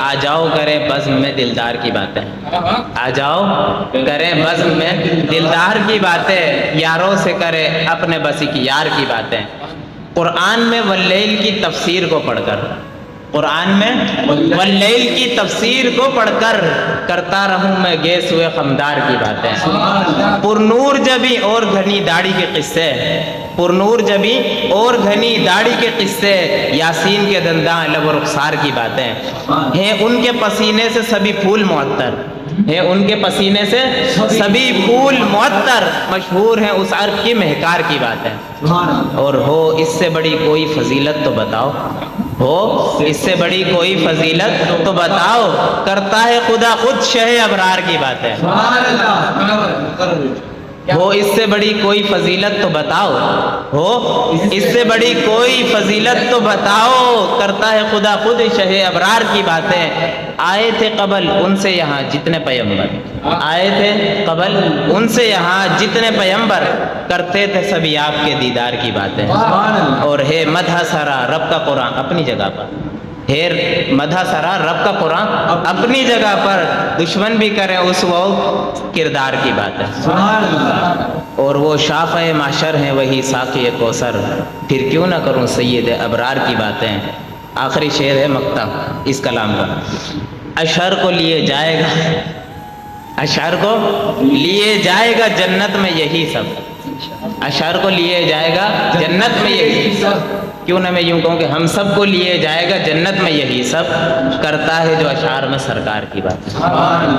آ جاؤ کریں بزم میں دلدار کی باتیں، آ جاؤ کریں بزم میں دلدار کی باتیں، یاروں سے کرے اپنے بسی کی یار کی باتیں۔ قرآن میں واللیل کی تفسیر کو پڑھ کر، قرآن میں واللیل کی تفسیر کو پڑھ کر کرتا رہوں میں گیس ہوئے خمدار کی باتیں۔ پرنور جبی اور گھنی داڑھی کے قصے، پرنور جبی اور گھنی داڑھی کے قصے، یاسین کے دنداں لب و رخسار کی باتیں۔ ہیں ان کے پسینے سے سبھی پھول معطر، ہیں ان کے پسینے سے سبھی پھول معطر، مشہور ہیں اس عرب کی مہکار کی باتیں۔ اور ہو اس سے بڑی کوئی فضیلت تو بتاؤ، ہو اس سے بڑی کوئی فضیلت تو بتاؤ، کرتا ہے خدا خود شہ ابرار کی باتیں۔ ہو اس سے بڑی کوئی فضیلت تو بتاؤ، ہو اس سے بڑی کوئی فضیلت تو بتاؤ، کرتا ہے خدا خود شہ ابرار کی باتیں۔ آئے تھے قبل ان سے یہاں جتنے پیغمبر، آئے تھے قبل ان سے یہاں جتنے پیغمبر، کرتے تھے سبھی آپ کے دیدار کی باتیں۔ اور ہے مدح سرا رب کا قرآن اپنی جگہ پر، ہیر مدح سرا رب کا قرآن اپنی جگہ پر، دشمن بھی کریں اس وہ کردار کی بات ہے۔ اور وہ شافع معشر ہیں وہی ساقی کوثر، پھر کیوں نہ کروں سید ابرار کی باتیں۔ آخری شعر ہے مقطع اس کلام کا۔ اشعر کو لیے جائے گا، اشعر کو لیے جائے گا جنت میں یہی سب، اشعر کو لیے جائے گا جنت میں یہی سب، کیوں نہ میں یوں کہوں کہ ہم سب کو لیے جائے گا جنت میں یہی سب، کرتا ہے جو اشعار میں سرکار کی بات۔